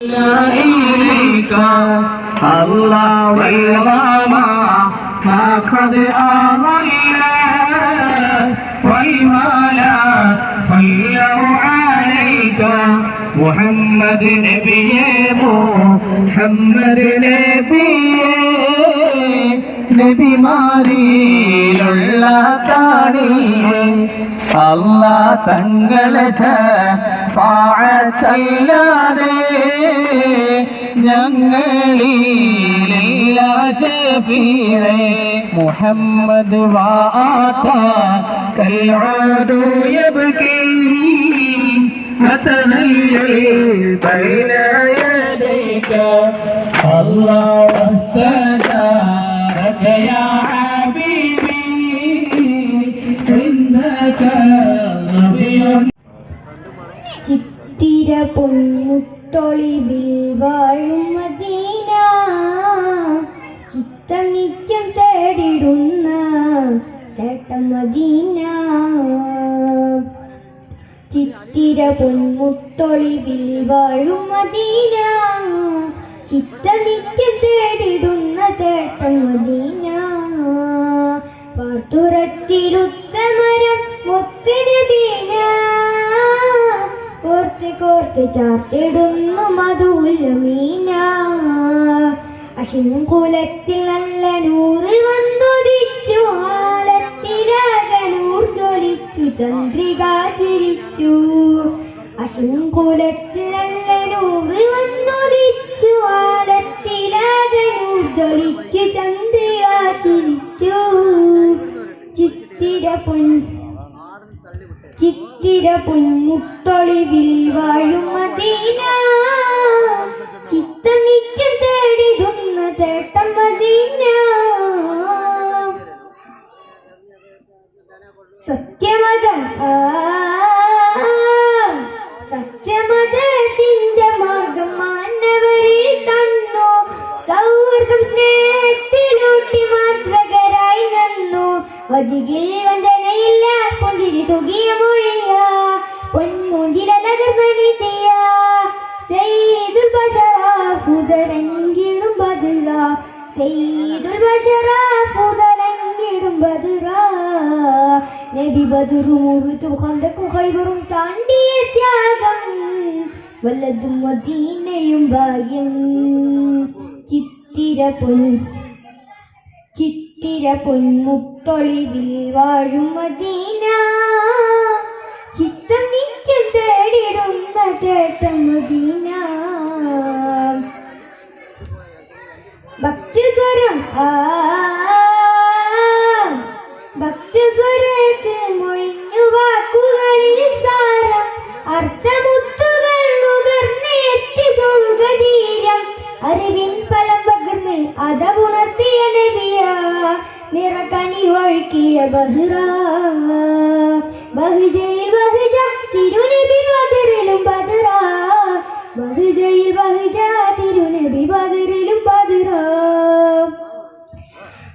إليك الله والغما ما قد أضلت والملا صلوا عليك محمد نبي محمد نبي നബി മാരിയിലുള്ള കാണിയെ അല്ലാഹ് തങ്ങളെ ശഫാഅത്തല്ലാതെ ഞങ്ങളിലില്ല ശഫീഅ മുഹമ്മദ് വാത കൽഉദു യബ്കി وتنيل بين يديك الله استجارك يا حبيبي إنك نبي ചിത്തിര പൊന്മുത്തൊളിവിൽ വാഴും മദീന ചിത്തം നിത്യം തേടിടുന്ന ചേട്ടൻ മദീന ചിത്തിര പൊന്മുത്തൊളിവിൽ വാഴും മദീന ചിത്തം നിത്യം തേടിടുന്ന ചേട്ടൻ മദീന പാർത്തുറത്തിരുത്തമരം മുത്തുനബീന കോർത്ത് കോർത്ത് ചാർത്തിടുന്നു മധുലമീന അശിങ്കുലത്തിൽ നല്ല നൂറ് വന്നുദിച്ചു ആലത്തിലകനൂർ ജ്വലിച്ചു ചന്ദ്രിക ചിരിച്ചു അശിങ്കുലത്തിൽ നല്ല നൂറ് വന്നുദിച്ചു ആലത്തിലകനൂർ ജ്വലിച്ചു ചന്ദ്രിക ചിരിച്ചു ചിത്തിര പൊന്മുത്തൊളിവിൽ വാഴും മദീന ചിത്തം നിത്യം തേടിടുന്ന ചേട്ടൻ മദീന സത്യമതത്തിന്റെ മാർഗം മാനവരെ തന്നു സൗഹൃദം സ്നേഹത്തിലൂട്ടി മാതൃകരായി നന്നു വജികിൽ വഞ്ചനയില്ല പുഞ്ചിരി തുകിയ മൊഴിയ പൊന്മൂഞ്ചിലകർമ്മണിതയ സയ്യിദുൽ ബശറാഫുദലങ്കിടും ബദറ സയ്യിദുൽ ബശറാഫുദലങ്കിടും ബദറ നബി ബദറും ഉഹുദും ഖന്തഖും ഖൈബറും താണ്ടിയ ത്യാഗം വല്ലതും മദീനയും ഭാഗ്യം ചിത്തിര പൊന്മുത്തൊളിവിൽ വാഴും മദീന ചിത്തം നിത്യം തേടിടുന്ന ചേട്ടൻ മദീന ഭക്തിസ്വരത്തിൽ മൊഴിഞ്ഞു വാക്കുകളിൽ സാരം അർത്ഥമുത്തുകൾ നുകർന്നെത്തി സ്വർഗധീരം അറിവിൻ ഫലം പകർന്ന് അതവുണർത്തിയ നബിയ നിറക്കനി ഒഴുക്കിയ ബഹ്റ ബഹ്ജയിൽ ബഹ്ജ തിരുനബി ബദറിലും ബദറ ബഹ്ജയിൽ ബഹ്ജ തിരുനബി ബദറിലും ബദറ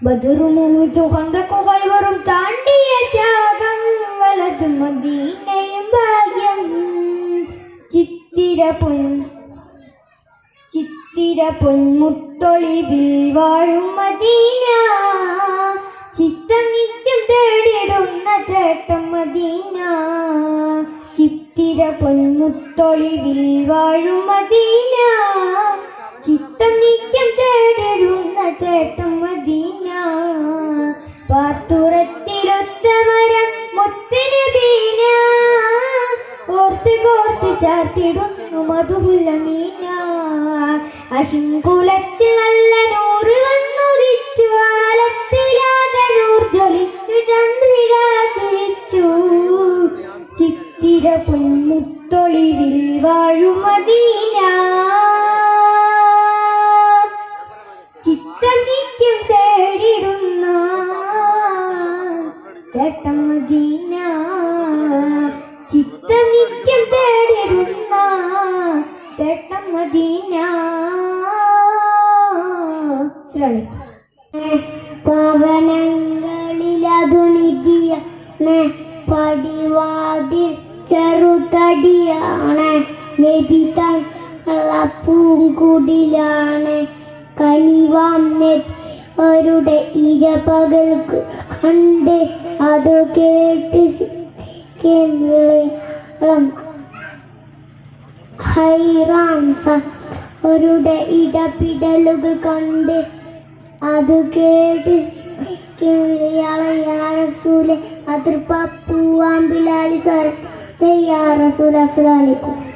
ബദറും ഉഹുദും ഖന്തഖും ഖൈബറും താണ്ടിയ ത്യാഗം വലതും മദീനയും ഭാഗ്യം ചിത്തിര പൊന്മുത്തൊളിവിൽ വാഴും മദീന ചിത്തം നിത്യം തേടിടുന്ന ചേട്ടൻ മദീന ചിത്തിര പൊന്മുത്തൊളിവിൽ വാഴും മദീന ചിത്തം നിത്യം തേടിടുന്ന ചേട്ടൻ മദീന പാർത്തുറത്തിലൊത്തമരം മുത്തുനബീന ഓർത്ത് കോർത്ത് ചാർത്തിടുന്നു മധുലമീന അശിങ്കുലത്തിൽ നല്ല നൂറ് വന്നുദിച്ചു ആലത്തിലാകനൂർ ജ്വലിച്ചു ചന്ദ്രിക ചിരിച്ചു ചിത്തിര പൊന്മുത്തൊളിവിൽ വാഴും മദീന ചിത്തം നിത്യം തേടിടുന്ന ചേട്ടൻ മദീന ചിത്തം നിത്യം തേടിടുന്ന ചേട്ടൻ മദീന പവനങ്ങളിലതുനിധിയ പടിവാതിൽ ചെറുതടിയാണ് നബി തൻ പൂങ്കുടിലാണ് കനിവാം അവരുടെ ഇരപകൽ കണ്ട് അത് കേട്ട് ഹൈറാൻ അവരുടെ ഇടപിടലുകൾ കണ്ട് അത് കേട്ട് റസൂലെ അതിർപ്പൂവാൻ ബിലാലി സാർ യാ റസൂൽ അസ്സലാമു അലൈക്കും.